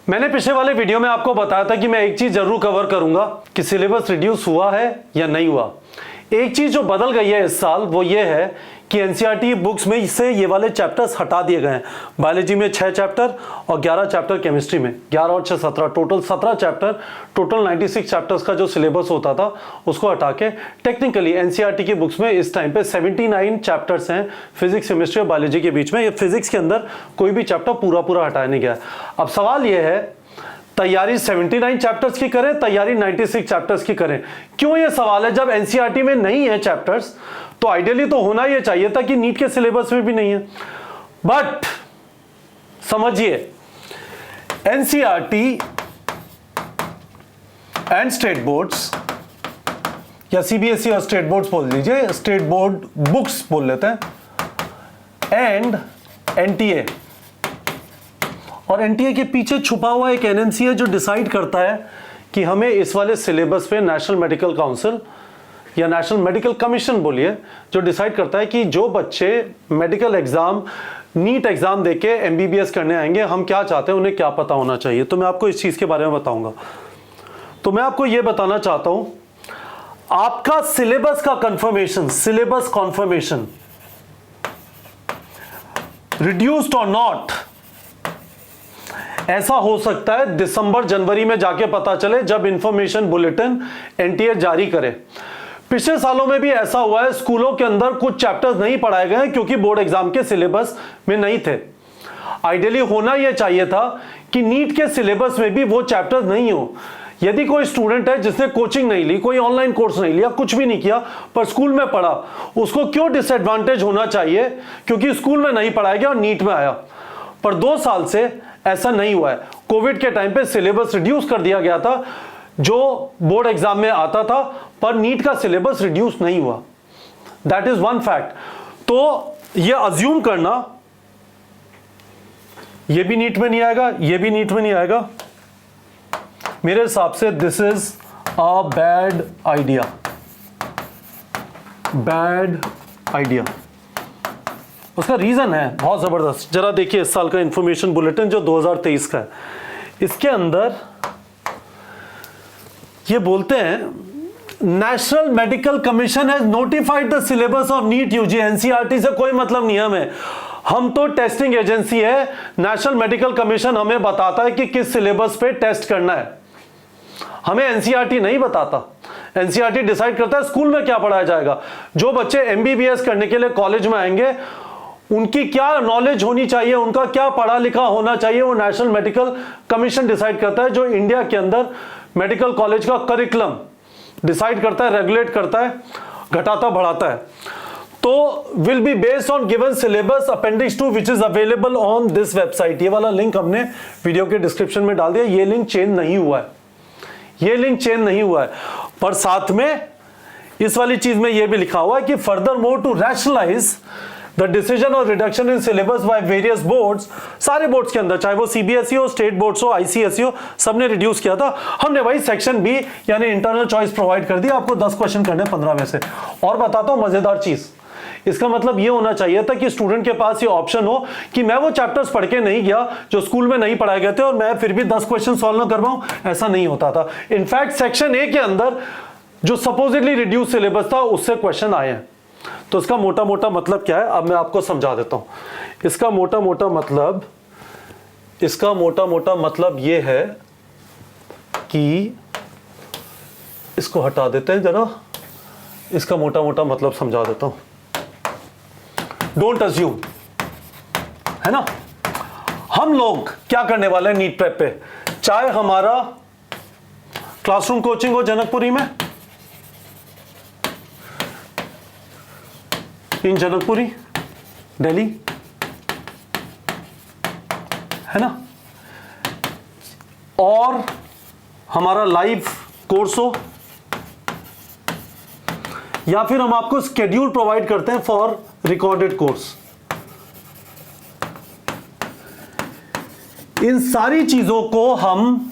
मैंने पिछले वाले वीडियो में आपको बताया था कि मैं एक चीज जरूर कवर करूंगा कि सिलेबस रिड्यूस हुआ है या नहीं हुआ। एक चीज जो बदल गई है इस साल वो ये है कि एनसीईआरटी बुक्स में से ये वाले चैप्टर्स हटा दिए गए हैं। बायोलॉजी में 6 चैप्टर और 11 चैप्टर केमिस्ट्री में, 11 और 6 17, टोटल 17 चैप्टर, टोटल 96 चैप्टर्स का जो सिलेबस होता था उसको हटा के टेक्निकली एनसीईआरटी की बुक्स में इस टाइम पे 79 चैप्टर्स हैं फिजिक्स, केमिस्ट्री और बायोलॉजी के बीच में। ये फिजिक्स के अंदर कोई भी चैप्टर पूरा हटाया नहीं गया। अब सवाल ये है, तैयारी 79 चैप्टर्स की करें, तैयारी 96 चैप्टर्स की करें? क्यों ये सवाल है? जब एनसीईआरटी में नहीं है चैप्टर्स तो आइडियली तो होना ये चाहिए था कि नीट के सिलेबस में भी नहीं है। बट समझिए, एनसीईआरटी एंड स्टेट बोर्ड्स या सीबीएसई और स्टेट बोर्ड्स बोल लीजिए, स्टेट बोर्ड बुक्स बोल लेते हैं, एंड एनटीए, और एनटीए के पीछे छुपा हुआ एक एनएमसी है जो डिसाइड करता है कि हमें इस वाले सिलेबस पे नेशनल मेडिकल काउंसिल या नेशनल मेडिकल कमीशन बोलिए, जो डिसाइड करता है कि जो बच्चे मेडिकल एग्जाम, नीट एग्जाम देके एमबीबीएस करने आएंगे, हम क्या चाहते हैं, उन्हें क्या पता होना चाहिए। तो मैं आपको इस चीज के बारे में बताऊंगा। तो मैं आपको यह बताना चाहता हूं, आपका सिलेबस का कंफर्मेशन, सिलेबस कॉन्फर्मेशन रिड्यूस्ड और नॉट, ऐसा हो सकता है दिसंबर जनवरी में जाके पता चले जब इंफॉर्मेशन बुलेटिन एनटीए जारी करे। पिछले सालों में भी ऐसा हुआ है, स्कूलों के अंदर कुछ चैप्टर्स नहीं पढ़ाए गए क्योंकि बोर्ड एग्जाम के सिलेबस में नहीं थे। आइडियली होना यह चाहिए था कि नीट के सिलेबस में भी वो चैप्टर्स नहीं हो। यदि कोई स्टूडेंट है जिसने कोचिंग नहीं ली, कोई ऑनलाइन कोर्स नहीं लिया, कुछ भी नहीं किया, पर स्कूल में पढ़ा, उसको क्यों डिसएडवांटेज होना चाहिए क्योंकि स्कूल में नहीं पढ़ाया गया और नीट में आया? पर 2 साल से ऐसा नहीं हुआ है। कोविड के टाइम पे सिलेबस रिड्यूस कर दिया गया था जो बोर्ड एग्जाम में आता था, पर नीट का सिलेबस रिड्यूस नहीं हुआ। That is one fact. तो ये अज्यूम करना ये भी नीट में नहीं आएगा, ये भी नीट में नहीं आएगा, मेरे हिसाब से this is a bad idea, bad idea. उसका रीजन है बहुत जबरदस्त। जरा देखिए इस साल का इंफॉर्मेशन बुलेटिन जो 2023 का है, इसके अंदर ये बोलते हैं national medical commission has notified the syllabus of NEET UG. NCERT से कोई मतलब नहीं है हमें, हम तो टेस्टिंग एजेंसी है। नेशनल मेडिकल कमीशन हमें बताता है कि किस सिलेबस पे टेस्ट करना है, हमें एनसीईआरटी नहीं बताता। एनसीईआरटी डिसाइड करता है स्कूल में क्या पढ़ाया जाएगा। जो बच्चे एमबीबीएस करने के लिए कॉलेज में आएंगे उनकी क्या नॉलेज होनी चाहिए, उनका क्या पढ़ा लिखा होना चाहिए, वो नेशनल मेडिकल कमीशन डिसाइड करता है, जो इंडिया के अंदर मेडिकल कॉलेज का करिकुलम डिसाइड करता है, रेगुलेट करता है, घटाता बढ़ाता है। तो will be based on given syllabus appendix 2 which is available on this website. ये वाला लिंक हमने वीडियो के डिस्क्रिप्शन में डाल दिया। ये लिंक चेंज नहीं हुआ है, ये लिंक चेंज नहीं हुआ है, पर साथ में इस वाली चीज में यह भी लिखा हुआ है कि further more to rationalise the decision of reduction in syllabus by various boards, सारे बोर्ड्स के अंदर, चाहे वो सीबीएसई हो, स्टेट बोर्ड्स हो, आईसीएसई हो, सबने रिड्यूस किया था। हमने भाई सेक्शन बी यानी इंटरनल चॉइस प्रोवाइड कर दिया, आपको 10 क्वेश्चन करने 15 में से। और बताता हूं मजेदार चीज, इसका मतलब ये होना चाहिए था कि स्टूडेंट के पास ये ऑप्शन हो कि मैं वो चैप्टर्स पढ़ के नहीं गया जो स्कूल में नहीं पढ़ाए गए थे और मैं फिर भी 10 क्वेश्चन सॉल्व ना कर पाऊं। ऐसा नहीं होता था। इनफैक्ट सेक्शन ए के अंदर जो सपोजिटली रिड्यूस सिलेबस था उससे क्वेश्चन आए हैं। तो इसका मोटा मोटा मतलब क्या है, अब मैं आपको समझा देता हूं। इसका मोटा मोटा मतलब ये है कि इसको हटा देते हैं जरा, इसका मोटा मोटा मतलब समझा देता हूं। डोंट अज्यूम, है ना। हम लोग क्या करने वाले हैं नीट प्रेप पे, चाहे हमारा क्लासरूम कोचिंग हो जनकपुरी में, इन जनकपुरी दिल्ली, है ना, और हमारा लाइव कोर्स हो, या फिर हम आपको स्केड्यूल प्रोवाइड करते हैं फॉर रिकॉर्डेड कोर्स। इन सारी चीजों को हम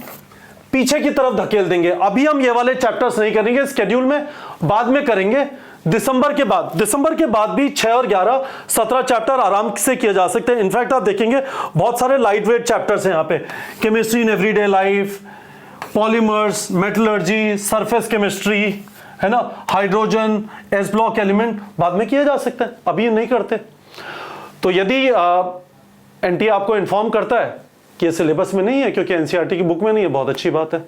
पीछे की तरफ धकेल देंगे। अभी हम ये वाले चैप्टर्स नहीं करेंगे स्केड्यूल में, बाद में करेंगे दिसंबर के बाद भी 6 और 11 17 चैप्टर आराम से किए जा सकते हैं। इनफैक्ट आप देखेंगे बहुत सारे लाइट वेट चैप्टर्स हैं यहाँ पे, chemistry in everyday life, polymers, metallurgy, surface chemistry, है ना, हाइड्रोजन, एस ब्लॉक एलिमेंट बाद में किए जा सकते हैं, अभी नहीं करते। तो यदि एनटीए आपको इन्फॉर्म करता है कि ये सिलेबस में नहीं है क्योंकि एनसीईआरटी की बुक में नहीं है, बहुत अच्छी बात है।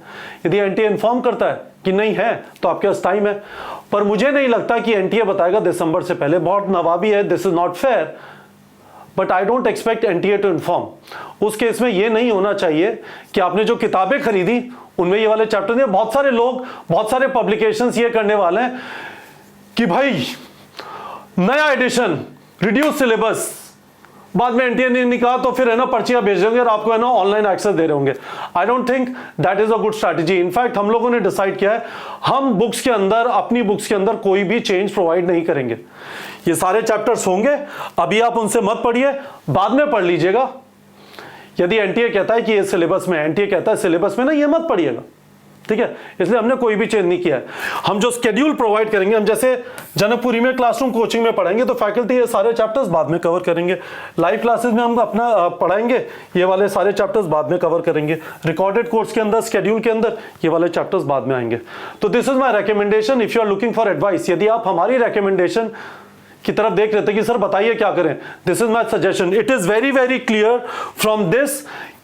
यदि एनटीए इन्फॉर्म करता है कि नहीं है तो आपके पास टाइम है, पर मुझे नहीं लगता कि एनटीए बताएगा दिसंबर से पहले, बहुत नवाबी है, this is not fair, but I don't expect NTA to inform. उस केस में ये नहीं होना चाहिए कि आपने जो किताबें खरीदी उनमें ये वाले चैप्टर नहीं। बहुत सारे लोग, बहुत सारे पब्लिकेशंस ये करने वाले हैं कि भाई नया एडिशन, रिड्यूस सिलेबस, बाद में एनटीए ने नहीं कहा तो फिर है ना पर्चियां भेज देंगे और आपको है ना ऑनलाइन एक्सेस दे रहे होंगे। I don't think that is a good strategy. In fact हम लोगों ने डिसाइड किया है हम बुक्स के अंदर, अपनी बुक्स के अंदर कोई भी चेंज प्रोवाइड नहीं करेंगे। ये सारे चैप्टर्स होंगे, अभी आप उनसे मत पढ़िए, बाद में पढ़ लीजिएगा। यदि एनटीए कहता है कि ये सिलेबस में, एनटीए कहता है सिलेबस में ना, ये मत पढ़िएगा, ठीक है। इसलिए हमने कोई भी चेंज नहीं किया है। हम जो स्केड्यूल प्रोवाइड करेंगे, हम जैसे जनकपुरी में क्लासरूम कोचिंग में पढ़ाएंगे तो फैकल्टी ये सारे चैप्टर्स बाद में कवर करेंगे। लाइव क्लासेस में हम अपना पढ़ाएंगे, ये वाले सारे चैप्टर्स बाद में कवर करेंगे। रिकॉर्डेड कोर्स के अंदर, स्केड्यूल के अंदर ये वाले चैप्टर्स बाद में आएंगे। तो this is my recommendation if you are looking for advice. यदि आप हमारी रिकमेंडेशन की तरफ देख रहे थे कि सर बताइए क्या करें, this is my suggestion. It is very very clear from this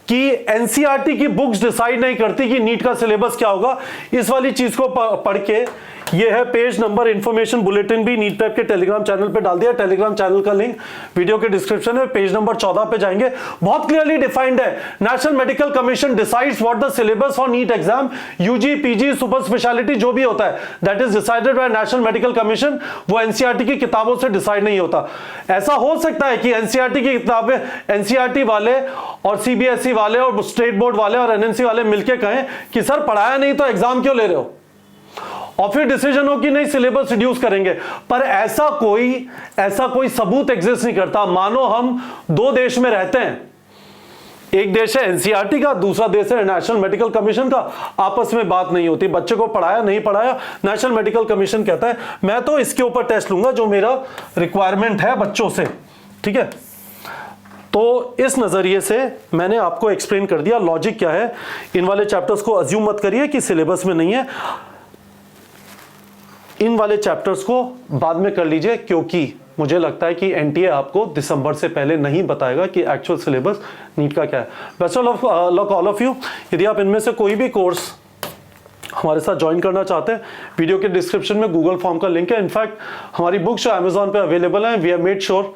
कि एनसीईआरटी की बुक्स डिसाइड नहीं करती कि नीट का सिलेबस क्या होगा। इस वाली चीज को पढ़ के, ये है पेज नंबर, इंफॉर्मेशन बुलेटिन भी नीट प्रेप के टेलीग्राम चैनल पे डाल दिया। टेलीग्राम चैनल का लिंक वीडियो के डिस्क्रिप्शन में, पेज नंबर 14 पे जाएंगे, बहुत क्लियरली डिफाइंड है। National medical commission decides what the syllabus for NEET exam, UG, PG, super speciality जो भी होता है, that is decided by national medical commission. वो एनसीईआरटी की किताबों से डिसाइड नहीं होता। ऐसा हो सकता है कि एनसीईआरटी की किताबें, एनसीईआरटी वाले और सीबीएसई वाले और स्टेट बोर्ड वाले और एनएमसी वाले मिलकर कहें कि सर पढ़ाया नहीं तो एग्जाम क्यों ले रहे हो, और फिर डिसीजन हो कि नहीं सिलेबस रिड्यूस करेंगे। पर ऐसा कोई सबूत एग्जिस्ट नहीं करता। मानो हम दो देश में रहते हैं, एक देश है एनसीईआरटी का, दूसरा देश है नेशनल मेडिकल कमीशन का, आपस में बात नहीं होती। बच्चे को पढ़ाया नहीं पढ़ाया, नेशनल मेडिकल कमीशन कहता है मैं तो इसके ऊपर टेस्ट लूंगा जो मेरा रिक्वायरमेंट है बच्चों से, ठीक है। तो इस नजरिए से मैंने आपको एक्सप्लेन कर दिया लॉजिक क्या है। इन वाले चैप्टर्स को अज्यूम मत करिए कि सिलेबस में नहीं है, इन वाले चैप्टर्स को बाद में कर लीजिए, क्योंकि मुझे लगता है कि एनटीए आपको दिसंबर से पहले नहीं बताएगा कि एक्चुअल सिलेबस नीट का क्या है। Best of luck all of you. यदि आप इनमें से कोई भी कोर्स हमारे साथ ज्वाइन करना चाहते हैं, वीडियो के डिस्क्रिप्शन में गूगल फॉर्म का लिंक है। इनफैक्ट हमारी बुक्स जो अमेजॉन पे अवेलेबल हैं, वी हैव मेड श्योर,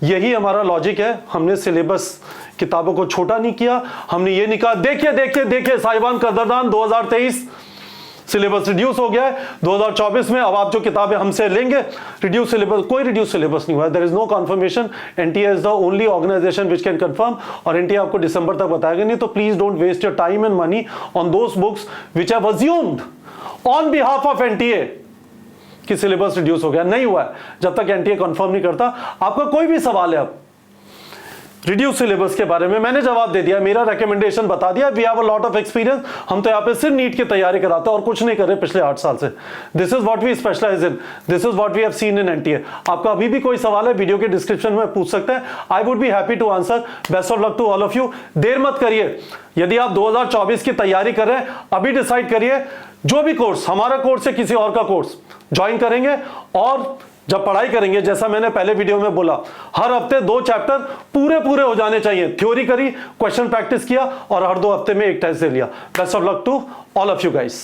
यही हमारा लॉजिक है। हमने सिलेबस किताबों को छोटा नहीं किया, हमने ये नहीं कहा देखिए साहिबान कदरदान 2023 सिलेबस रिड्यूस हो गया है, 2024 में अब आप जो किताबें हमसे लेंगे रिड्यूस सिलेबस, कोई रिड्यूस सिलेबस नहीं हुआ है। There is no confirmation. NTA is the only organisation which can confirm, और एनटीए आपको दिसंबर तक बताएगा नहीं। तो please don't waste your time and money on those books which have assumed on behalf of NTA कि सिलेबस रिड्यूस हो गया। नहीं हुआ है, जब तक एनटीए कंफर्म नहीं करता। आपका कोई भी सवाल है अब रिड्यूस सिलेबस के बारे में, मैंने जवाब दे दिया, मेरा रिकमेंडेशन बता दिया। We have a lot of experience. हम तो यहाँ पे सिर्फ नीट की तैयारी कराते हैं और कुछ नहीं कर रहे पिछले 8 साल से। This is what we specialise in, this is what we have seen in NTA. आपका अभी भी कोई सवाल है वीडियो के डिस्क्रिप्शन में पूछ सकते हैं, I would be happy to answer. Best of luck to all of you. देर मत करिए, यदि आप 2024 की तैयारी कर रहे हैं अभी डिसाइड करिए, जो भी कोर्स, हमारा कोर्स है किसी और का कोर्स ज्वाइन करेंगे, और जब पढ़ाई करेंगे, जैसा मैंने पहले वीडियो में बोला, हर हफ्ते 2 चैप्टर पूरे हो जाने चाहिए। थ्योरी करी, क्वेश्चन प्रैक्टिस किया और हर 2 हफ्ते में एक टेस्ट दे लिया। Best of luck to all of you guys.